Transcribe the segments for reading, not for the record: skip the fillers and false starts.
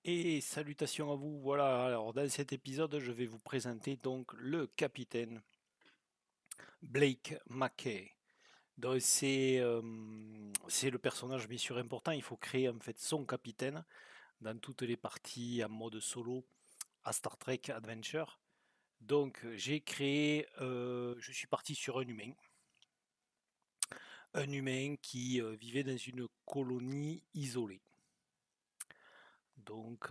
Et salutations à vous. Voilà, alors dans cet épisode, je vais vous présenter donc le capitaine Blake Mackay. Donc c'est le personnage bien sûr important. Il faut créer en fait son capitaine dans toutes les parties en mode solo à Star Trek Adventure. Donc je suis parti sur un humain qui vivait dans une colonie isolée. Donc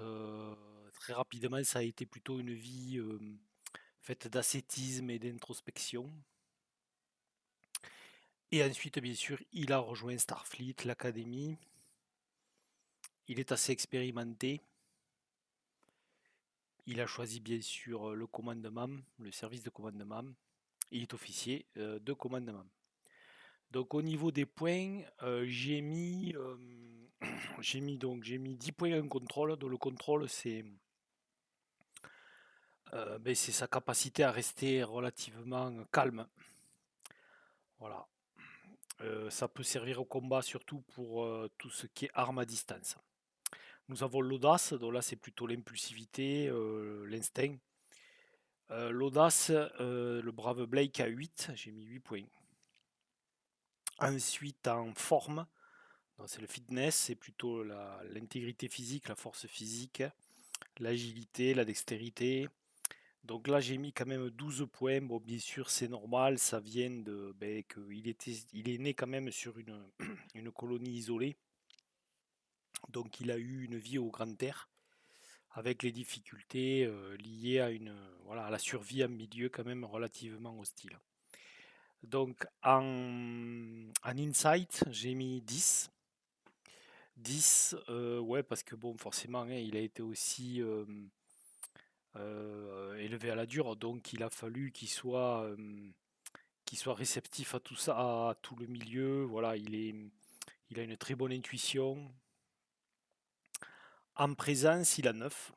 très rapidement, ça a été plutôt une vie faite d'ascétisme et d'introspection. Et ensuite, bien sûr, il a rejoint Starfleet, l'Académie. Il est assez expérimenté. Il a choisi bien sûr le commandement, le service de commandement. Il est officier de commandement. Donc au niveau des points, j'ai mis 10 points en contrôle. Donc le contrôle, c'est sa capacité à rester relativement calme. Voilà. Ça peut servir au combat surtout pour tout ce qui est armes à distance. Nous avons l'audace, donc là c'est plutôt l'impulsivité, l'instinct. L'audace, le brave Blake a 8, j'ai mis 8 points. Ensuite en forme, c'est le fitness, c'est plutôt l'intégrité physique, la force physique, l'agilité, la dextérité. Donc là j'ai mis quand même 12 points. Bon bien sûr c'est normal, ça vient de il est né quand même sur une colonie isolée. Donc il a eu une vie au grand air avec les difficultés liées à la survie en milieu quand même relativement hostile. Donc en insight, j'ai mis 10. 10, ouais, parce que bon, forcément, hein, il a été aussi élevé à la dure, donc il a fallu qu'il soit réceptif à tout ça, à tout le milieu. Voilà, il a une très bonne intuition. En présence, il a 9.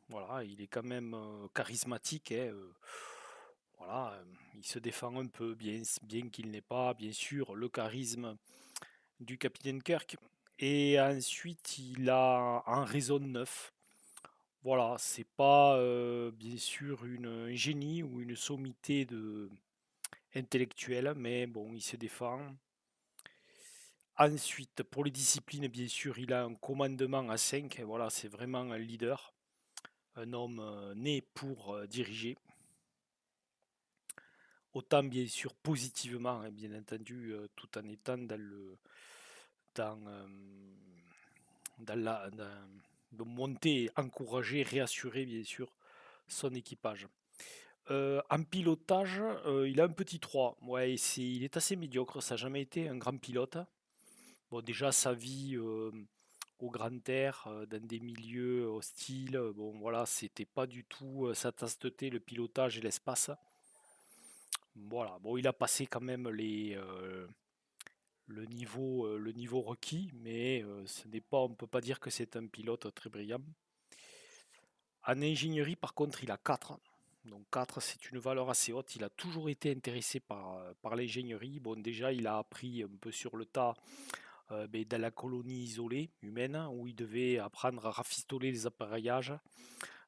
Voilà, il est quand même charismatique, hein, voilà, il se défend un peu, bien qu'il n'ait pas, bien sûr, le charisme du capitaine Kirk. Et ensuite, il a un réseau 9. Voilà, c'est pas bien sûr un génie ou une sommité intellectuelle, mais bon, il se défend. Ensuite, pour les disciplines, bien sûr, il a un commandement à 5. Et voilà, c'est vraiment un leader, un homme né pour diriger. Autant bien sûr positivement, hein, bien entendu, tout en étant dans, euh, de monter, encourager, réassurer bien sûr son équipage. En pilotage, il a un petit 3. Ouais, il est assez médiocre, ça n'a jamais été un grand pilote. Bon, déjà, sa vie au grand air, dans des milieux hostiles, bon, voilà, c'était pas du tout sa tasse de thé, le pilotage et l'espace. Voilà, bon, il a passé quand même le niveau requis, mais on ne peut pas dire que c'est un pilote très brillant. En ingénierie, par contre, il a 4. Donc 4, c'est une valeur assez haute. Il a toujours été intéressé par l'ingénierie. Bon, déjà, il a appris un peu sur le tas dans la colonie isolée humaine, où il devait apprendre à rafistoler les appareillages,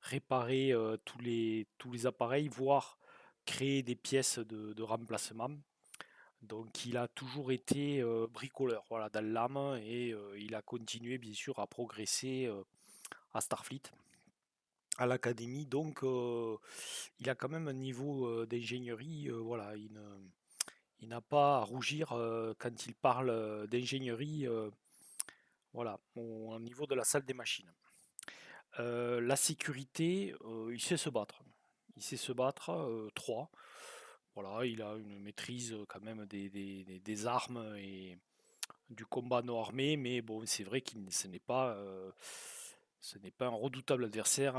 réparer tous les appareils, voire créer des pièces de remplacement. Donc il a toujours été bricoleur, voilà, dans l'âme, et il a continué bien sûr à progresser à Starfleet, à l'académie. Donc il a quand même un niveau d'ingénierie, voilà, il n'a pas à rougir quand il parle d'ingénierie, voilà, au niveau de la salle des machines. La sécurité, il sait se battre. Il sait se battre, 3. Voilà, il a une maîtrise quand même des armes et du combat non armé, mais bon, c'est vrai ce n'est pas un redoutable adversaire,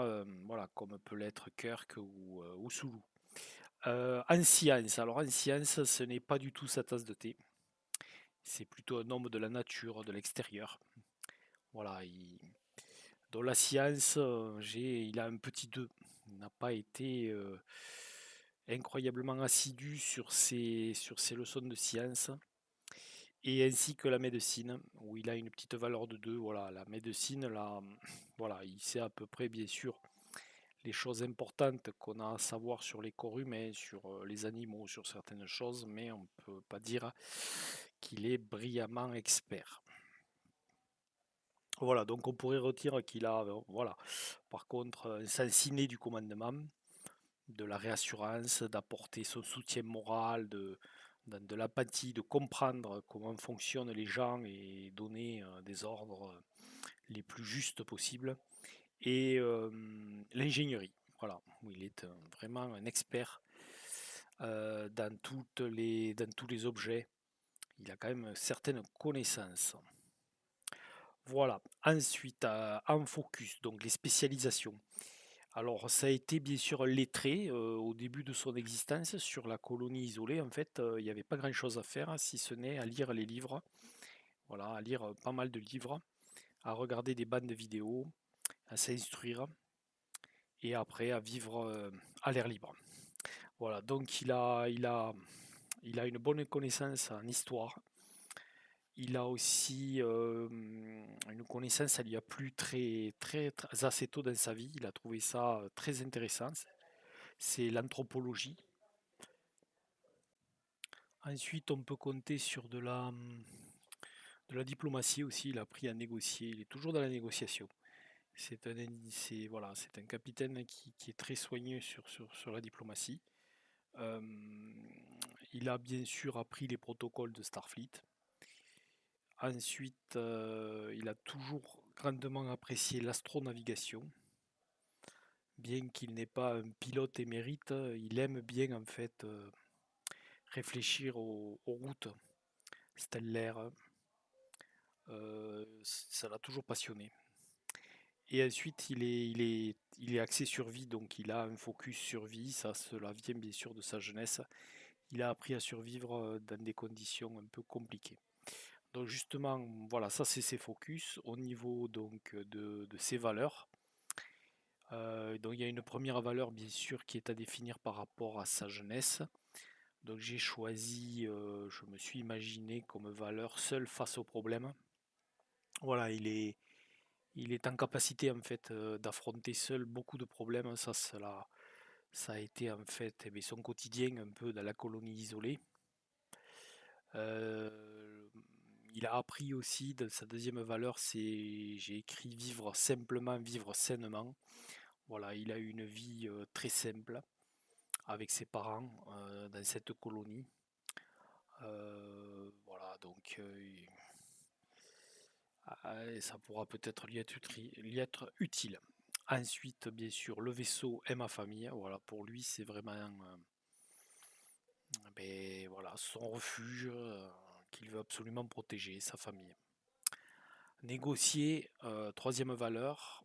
voilà, comme peut l'être Kirk ou Sulu. En science, alors en science, ce n'est pas du tout sa tasse de thé. C'est plutôt un homme de la nature, de l'extérieur. Voilà, dans la science, il a un petit 2. Il n'a pas été incroyablement assidu sur ses leçons de science. et ainsi que la médecine, où il a une petite valeur de 2. Voilà, la médecine, là, voilà, il sait à peu près, bien sûr, les choses importantes qu'on a à savoir sur les corps humains, sur les animaux, sur certaines choses, mais on ne peut pas dire qu'il est brillamment expert. Voilà, donc on pourrait retirer qu'il a, voilà, par contre, un sens inné du commandement, de la réassurance, d'apporter son soutien moral, de l'apathie, de comprendre comment fonctionnent les gens et donner des ordres les plus justes possibles. Et l'ingénierie, voilà, où il est vraiment un expert dans tous les objets. Il a quand même certaines connaissances. Voilà. Ensuite, en focus, donc les spécialisations. Alors, ça a été bien sûr lettré au début de son existence sur la colonie isolée. En fait, il n'y avait pas grand-chose à faire si ce n'est à lire les livres. Voilà, à lire pas mal de livres, à regarder des bandes vidéo, à s'instruire et après à vivre à l'air libre. Voilà, donc il a une bonne connaissance en histoire. Il a aussi une connaissance, elle y a plus très assez tôt dans sa vie. Il a trouvé ça très intéressant. C'est l'anthropologie. Ensuite, on peut compter sur de la diplomatie aussi. Il a appris à négocier. Il est toujours dans la négociation. Voilà, c'est un capitaine qui est très soigneux sur la diplomatie. Euh, il a bien sûr appris les protocoles de Starfleet. Ensuite, il a toujours grandement apprécié l'astronavigation. Bien qu'il n'est pas un pilote émérite, il aime bien en fait réfléchir aux routes stellaires. Ça l'a toujours passionné. Et ensuite, il est axé survie, donc il a un focus survie. Cela vient bien sûr de sa jeunesse. Il a appris à survivre dans des conditions un peu compliquées. Donc justement, voilà, ça c'est ses focus au niveau donc de ses valeurs. Donc il y a une première valeur bien sûr qui est à définir par rapport à sa jeunesse. Donc j'ai choisi, je me suis imaginé comme valeur seul face au problème. Voilà, il est en capacité en fait d'affronter seul beaucoup de problèmes. Ça a été en fait eh bien, son quotidien un peu dans la colonie isolée. Euh, il a appris aussi, de sa deuxième valeur, j'ai écrit vivre simplement, vivre sainement. Voilà, il a eu une vie très simple avec ses parents dans cette colonie. Voilà, donc ça pourra peut-être lui être utile. Ensuite, bien sûr, le vaisseau et ma famille. Voilà, pour lui, c'est vraiment ben, voilà, son refuge qu'il veut absolument protéger, sa famille. Négocier, troisième valeur,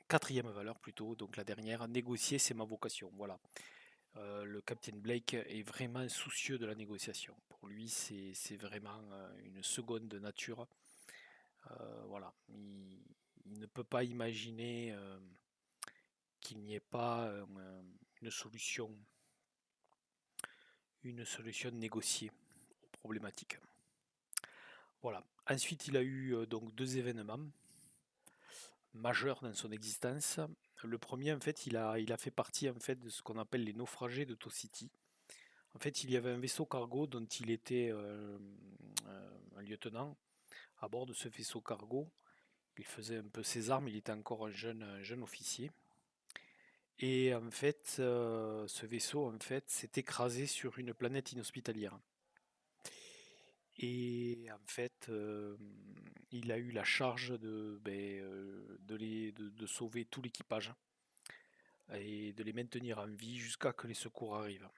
quatrième valeur plutôt, donc la dernière, négocier, c'est ma vocation. Voilà. Le Captain Blake est vraiment soucieux de la négociation. Pour lui, c'est vraiment une seconde nature. Voilà. Il ne peut pas imaginer qu'il n'y ait pas une solution, une solution négociée aux problématiques. Voilà. Ensuite, il a eu donc deux événements majeurs dans son existence. Le premier, en fait, il a fait partie en fait de ce qu'on appelle les naufragés de Tow City. En fait, il y avait un vaisseau cargo dont il était un lieutenant à bord de ce vaisseau cargo. Il faisait un peu ses armes, il était encore un jeune officier. Et en fait, ce vaisseau en fait, s'est écrasé sur une planète inhospitalière. Et en fait, il a eu la charge de sauver tout l'équipage et de les maintenir en vie jusqu'à que les secours arrivent.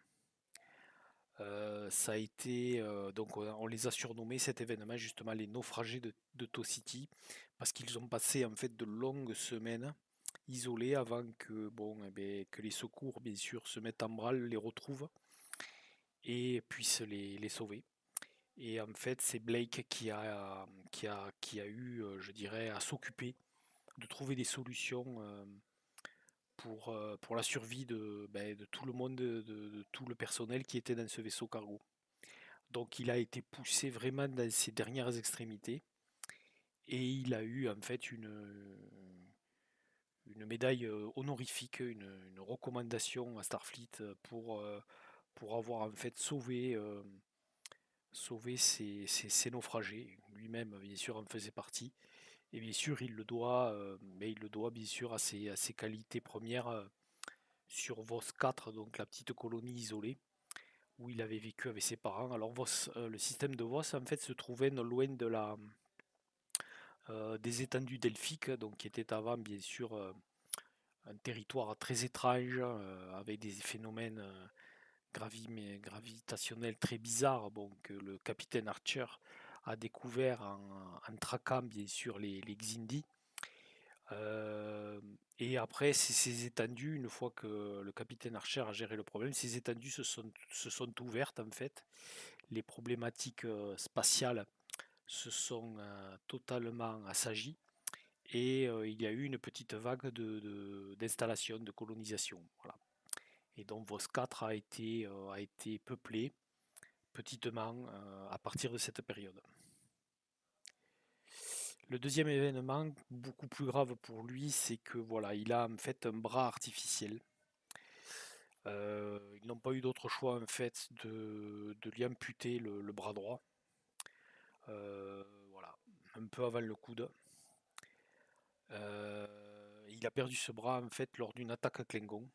Ça a été, donc on les a surnommés cet événement justement les naufragés de Tow City parce qu'ils ont passé en fait de longues semaines isolés avant que, bon, eh ben, que les secours bien sûr se mettent en branle, les retrouvent et puissent les sauver. Et en fait, c'est Blake qui a eu, je dirais, à s'occuper de trouver des solutions pour la survie de tout le monde, de tout le personnel qui était dans ce vaisseau cargo. Donc il a été poussé vraiment dans ses dernières extrémités et il a eu en fait une médaille honorifique, une recommandation à Starfleet pour avoir en fait sauvé ces naufragés. Lui-même, bien sûr, en faisait partie. Et bien sûr, mais il le doit bien sûr à ses qualités premières sur Vos 4, donc la petite colonie isolée où il avait vécu avec ses parents. Alors le système de Vos en fait se trouvait non loin des étendues delphiques, donc qui étaient avant bien sûr un territoire très étrange avec des phénomènes gravitationnels très bizarres, bon, que le capitaine Archer a découvert en traquant bien sûr les Xindi. Euh, et après, ces étendues, une fois que le capitaine Archer a géré le problème, ces étendues se sont ouvertes en fait. Les problématiques spatiales se sont totalement assagies et il y a eu une petite vague d'installation, de colonisation. Voilà. Et donc Vos 4 a été peuplé petitement à partir de cette période. Le deuxième événement, beaucoup plus grave pour lui, c'est que voilà, il a en fait un bras artificiel. Ils n'ont pas eu d'autre choix en fait de lui amputer le bras droit. Voilà, un peu avant le coude. Il a perdu ce bras en fait lors d'une attaque Klingon.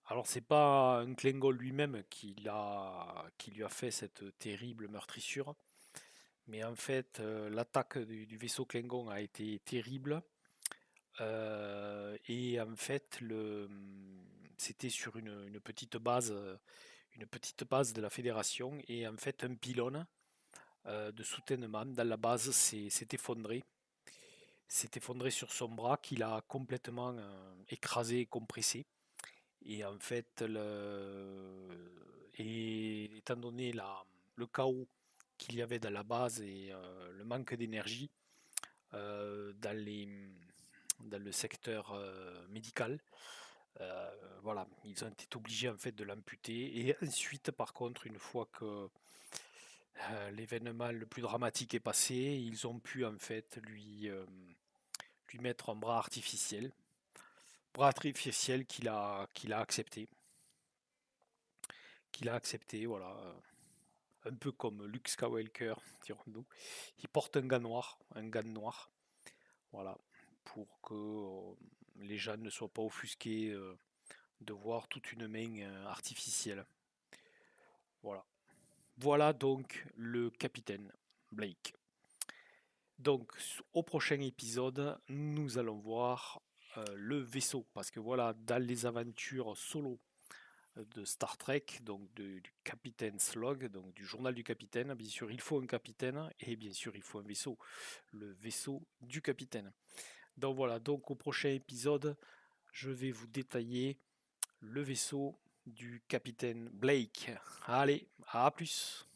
Alors c'est pas un Klingon lui-même qui lui a fait cette terrible meurtrissure, mais en fait l'attaque du vaisseau Klingon a été terrible. Et en fait, c'était sur une petite base de la Fédération, et en fait, un pylône de soutènement dans la base s'est effondré sur son bras, qu'il a complètement écrasé et compressé. Et en fait, et étant donné le chaos qu'il y avait dans la base et le manque d'énergie dans dans le secteur médical, voilà, ils ont été obligés en fait de l'amputer. Et ensuite, par contre, une fois que l'événement le plus dramatique est passé, ils ont pu en fait lui mettre un bras artificiel qu'il a accepté, voilà, un peu comme Luke Skywalker, dirons-nous. Il porte un gant noir, voilà, pour que les gens ne soient pas offusqués de voir toute une main artificielle. Voilà. Voilà donc le capitaine Blake. Donc au prochain épisode, nous allons voir le vaisseau, parce que voilà, dans les aventures solo de Star Trek, donc du capitaine Slog, donc du journal du capitaine, bien sûr il faut un capitaine et bien sûr il faut un vaisseau, le vaisseau du capitaine. Donc voilà, donc au prochain épisode, je vais vous détailler le vaisseau du capitaine Blake. Allez, à plus.